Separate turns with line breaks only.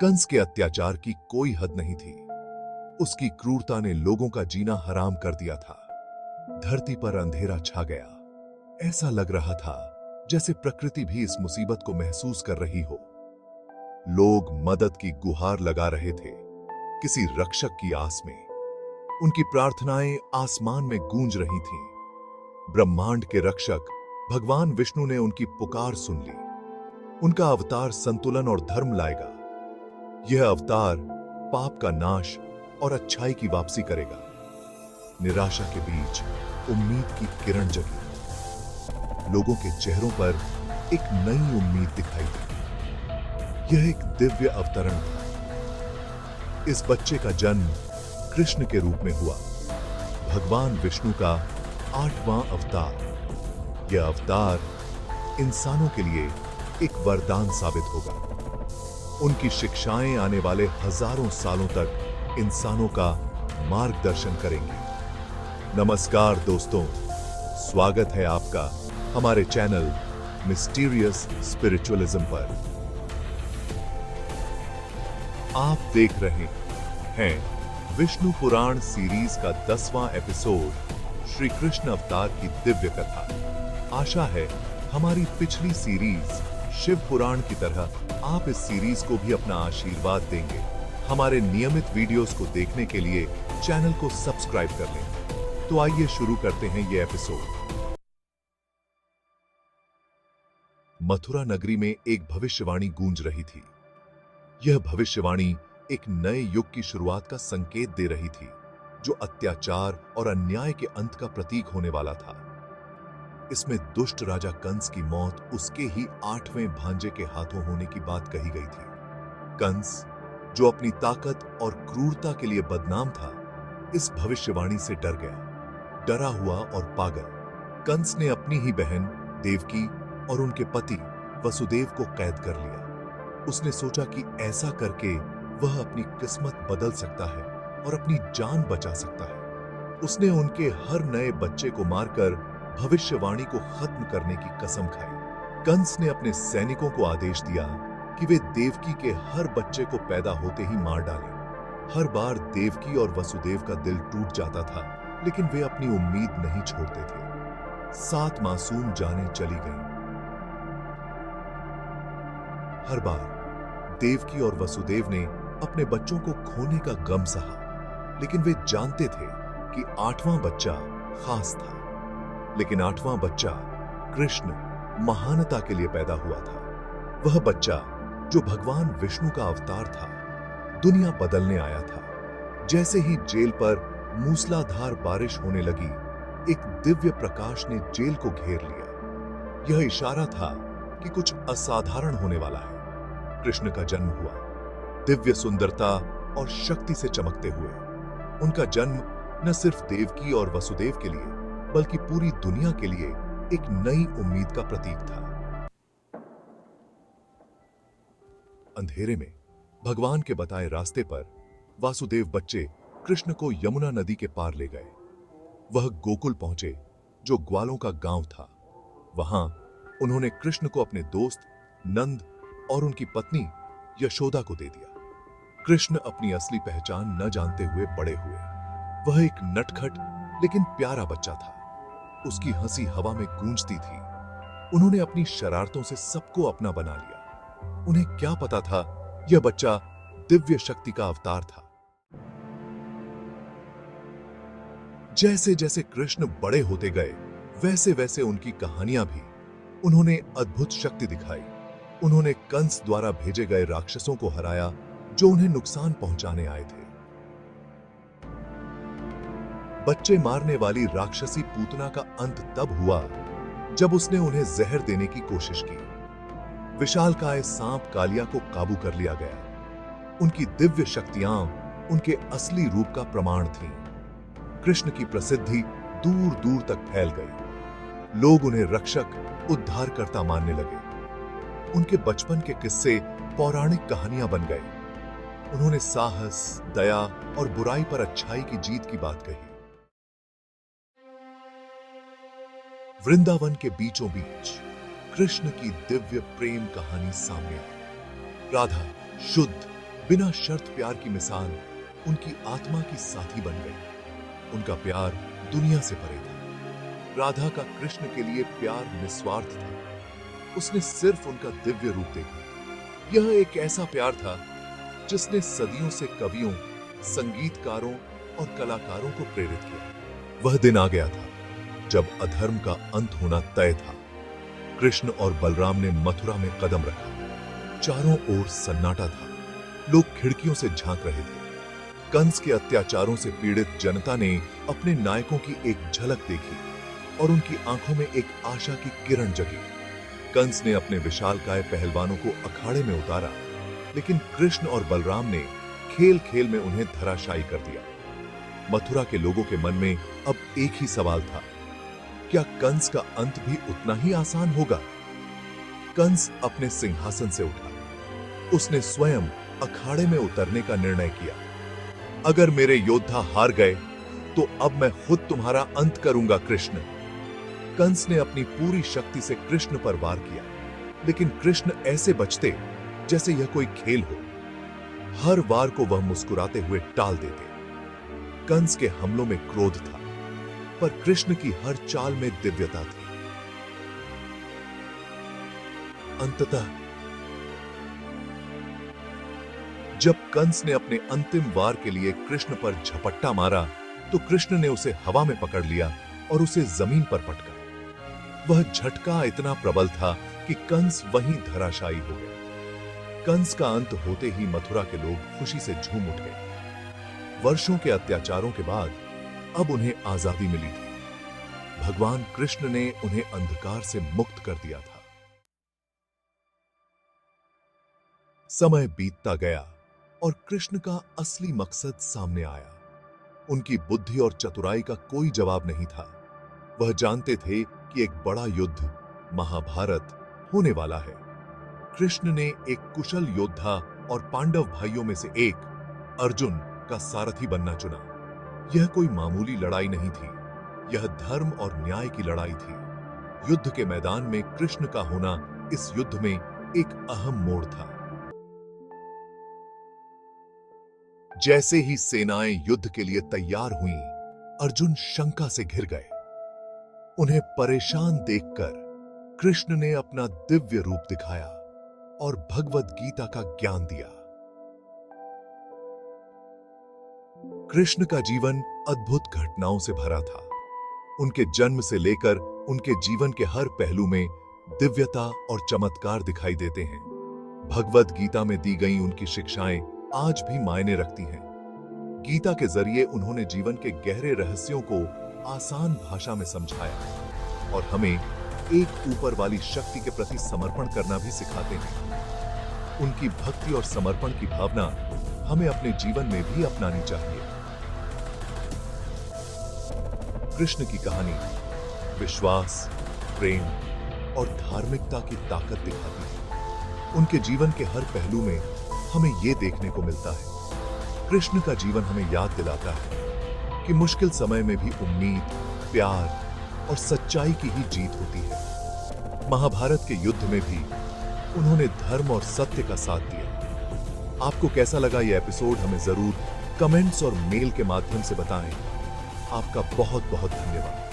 कंस के अत्याचार की कोई हद नहीं थी। उसकी क्रूरता ने लोगों का जीना हराम कर दिया था। धरती पर अंधेरा छा गया। ऐसा लग रहा था जैसे प्रकृति भी इस मुसीबत को महसूस कर रही हो। लोग मदद की गुहार लगा रहे थे, किसी रक्षक की आस में। उनकी प्रार्थनाएं आसमान में गूंज रही थीं। ब्रह्मांड के रक्षक भगवान विष्णु ने उनकी पुकार सुन ली। उनका अवतार संतुलन और धर्म लाएगा। यह अवतार पाप का नाश और अच्छाई की वापसी करेगा। निराशा के बीच उम्मीद की किरण जगी। लोगों के चेहरों पर एक नई उम्मीद दिखाई दी। यह एक दिव्य अवतरण था। इस बच्चे का जन्म कृष्ण के रूप में हुआ, भगवान विष्णु का 8वां अवतार। यह अवतार इंसानों के लिए एक वरदान साबित होगा। उनकी शिक्षाएं आने वाले हजारों सालों तक इंसानों का मार्गदर्शन करेंगी। नमस्कार दोस्तों, स्वागत है आपका हमारे चैनल मिस्टीरियस स्पिरिचुअलिज्म पर। आप देख रहे हैं विष्णु पुराण सीरीज का 10वां एपिसोड, श्री कृष्ण अवतार की दिव्य कथा। आशा है हमारी पिछली सीरीज शिव पुराण की तरह आप इस सीरीज को भी अपना आशीर्वाद देंगे। हमारे नियमित वीडियोस को देखने के लिए चैनल को सब्सक्राइब कर लें। तो आइए शुरू करते हैं ये एपिसोड। मथुरा नगरी में एक भविष्यवाणी गूंज रही थी। यह भविष्यवाणी एक नए युग की शुरुआत का संकेत दे रही थी, जो अत्याचार और अन्याय के अंत का प्रतीक होने वाला था। इसमें दुष्ट राजा कंस की मौत उसके ही 8वें भांजे के हाथों होने की बात कही गई थी। कंस, जो अपनी ताकत और क्रूरता के लिए बदनाम था, इस भविष्यवाणी से डर गया। डरा हुआ और पागल, कंस ने अपनी ही बहन देवकी और उनके पति वसुदेव को कैद कर लिया। उसने सोचा कि ऐसा करके वह अपनी किस्मत बदल सकता है और अपनी जान बचा सकता है। उसने उनके हर नए बच्चे को मारकर भविष्यवाणी को खत्म करने की कसम खाई। कंस ने अपने सैनिकों को आदेश दिया कि वे देवकी के हर बच्चे को पैदा होते ही मार डालें। हर बार देवकी और वसुदेव का दिल टूट जाता था, लेकिन वे अपनी उम्मीद नहीं छोड़ते थे। 7 मासूम जानें चली गईं। हर बार देवकी और वसुदेव ने अपने बच्चों को खोने का गम सहा, लेकिन वे जानते थे कि 8वां बच्चा खास था। लेकिन 8वां बच्चा कृष्ण महानता के लिए पैदा हुआ था। वह बच्चा जो भगवान विष्णु का अवतार था, दुनिया बदलने आया था। जैसे ही जेल पर मूसलाधार बारिश होने लगी, एक दिव्य प्रकाश ने जेल को घेर लिया। यह इशारा था कि कुछ असाधारण होने वाला है। कृष्ण का जन्म हुआ, दिव्य सुंदरता और शक्ति से चमकते हुए। उनका जन्म न सिर्फ देवकी और वसुदेव के लिए, बल्कि पूरी दुनिया के लिए एक नई उम्मीद का प्रतीक था। अंधेरे में भगवान के बताए रास्ते पर वासुदेव बच्चे कृष्ण को यमुना नदी के पार ले गए। वह गोकुल पहुंचे, जो ग्वालों का गांव था। वहां उन्होंने कृष्ण को अपने दोस्त नंद और उनकी पत्नी यशोदा को दे दिया। कृष्ण अपनी असली पहचान न जानते हुए बड़े हुए। वह एक नटखट लेकिन प्यारा बच्चा था। उसकी हंसी हवा में गूंजती थी। उन्होंने अपनी शरारतों से सबको अपना बना लिया। उन्हें क्या पता था, यह बच्चा दिव्य शक्ति का अवतार था। जैसे जैसे कृष्ण बड़े होते गए, वैसे वैसे उनकी कहानियां भी। उन्होंने अद्भुत शक्ति दिखाई। उन्होंने कंस द्वारा भेजे गए राक्षसों को हराया, जो उन्हें नुकसान पहुंचाने आए थे। बच्चे मारने वाली राक्षसी पूतना का अंत तब हुआ जब उसने उन्हें जहर देने की कोशिश की। विशालकाय सांप कालिया को काबू कर लिया गया। उनकी दिव्य शक्तियां उनके असली रूप का प्रमाण थीं। कृष्ण की प्रसिद्धि दूर दूर तक फैल गई। लोग उन्हें रक्षक, उद्धारकर्ता मानने लगे। उनके बचपन के किस्से पौराणिक कहानियां बन गए। उन्होंने साहस, दया और बुराई पर अच्छाई की जीत की बात कही। वृंदावन के बीचों बीच कृष्ण की दिव्य प्रेम कहानी सामने आई। राधा शुद्ध, बिना शर्त प्यार की मिसाल उनकी आत्मा की साथी बन गई। उनका प्यार दुनिया से परे था। राधा का कृष्ण के लिए प्यार निस्वार्थ था। उसने सिर्फ उनका दिव्य रूप देखा। यह एक ऐसा प्यार था जिसने सदियों से कवियों, संगीतकारों और कलाकारों को प्रेरित किया। वह दिन आ गया था जब अधर्म का अंत होना तय था। कृष्ण और बलराम ने मथुरा में कदम रखा। चारों ओर सन्नाटा था। लोग खिड़कियों से झांक रहे थे। कंस के अत्याचारों से पीड़ित जनता ने अपने नायकों की एक झलक देखी और उनकी आंखों में एक आशा की किरण जगी। कंस ने अपने विशालकाय पहलवानों को अखाड़े में उतारा, लेकिन कृष्ण और बलराम ने खेल खेल में उन्हें धराशायी कर दिया। मथुरा के लोगों के मन में अब एक ही सवाल था, क्या कंस का अंत भी उतना ही आसान होगा? कंस अपने सिंहासन से उठा। उसने स्वयं अखाड़े में उतरने का निर्णय किया। अगर मेरे योद्धा हार गए तो अब मैं खुद तुम्हारा अंत करूंगा कृष्ण। कंस ने अपनी पूरी शक्ति से कृष्ण पर वार किया, लेकिन कृष्ण ऐसे बचते जैसे यह कोई खेल हो। हर वार को वह मुस्कुराते हुए टाल देते। कंस के हमलों में क्रोध था, पर कृष्ण की हर चाल में दिव्यता थी। अंततः जब कंस ने अपने अंतिम वार के लिए कृष्ण पर झपट्टा मारा, तो कृष्ण ने उसे हवा में पकड़ लिया और उसे जमीन पर पटका। वह झटका इतना प्रबल था कि कंस वहीं धराशायी हो गया। कंस का अंत होते ही मथुरा के लोग खुशी से झूम उठे। वर्षों के अत्याचारों के बाद अब उन्हें आजादी मिली थी। भगवान कृष्ण ने उन्हें अंधकार से मुक्त कर दिया था। समय बीतता गया और कृष्ण का असली मकसद सामने आया। उनकी बुद्धि और चतुराई का कोई जवाब नहीं था। वह जानते थे कि एक बड़ा युद्ध, महाभारत, होने वाला है। कृष्ण ने एक कुशल योद्धा और पांडव भाइयों में से एक, अर्जुन, का सारथी बनना चुना। यह कोई मामूली लड़ाई नहीं थी, यह धर्म और न्याय की लड़ाई थी। युद्ध के मैदान में कृष्ण का होना इस युद्ध में एक अहम मोड़ था। जैसे ही सेनाएं युद्ध के लिए तैयार हुईं, अर्जुन शंका से घिर गए। उन्हें परेशान देखकर कृष्ण ने अपना दिव्य रूप दिखाया और भगवद गीता का ज्ञान दिया। कृष्ण का जीवन अद्भुत घटनाओं से भरा था। उनके जन्म से लेकर उनके जीवन के हर पहलू में दिव्यता और चमत्कार दिखाई देते हैं। भगवद गीता में दी गई उनकी शिक्षाएं आज भी मायने रखती हैं। गीता के जरिए उन्होंने जीवन के गहरे रहस्यों को आसान भाषा में समझाया और हमें एक ऊपर वाली शक्ति के प्रति समर्पण करना भी सिखाते हैं। उनकी भक्ति और समर्पण की भावना हमें अपने जीवन में भी अपनानी चाहिए। कृष्ण की कहानी विश्वास, प्रेम और धार्मिकता की ताकत दिखाती है। उनके जीवन के हर पहलू में हमें यह देखने को मिलता है। कृष्ण का जीवन हमें याद दिलाता है कि मुश्किल समय में भी उम्मीद, प्यार और सच्चाई की ही जीत होती है। महाभारत के युद्ध में भी उन्होंने धर्म और सत्य का साथ दिया। आपको कैसा लगा यह एपिसोड हमें जरूर कमेंट्स और मेल के माध्यम से बताएं। आपका बहुत बहुत धन्यवाद।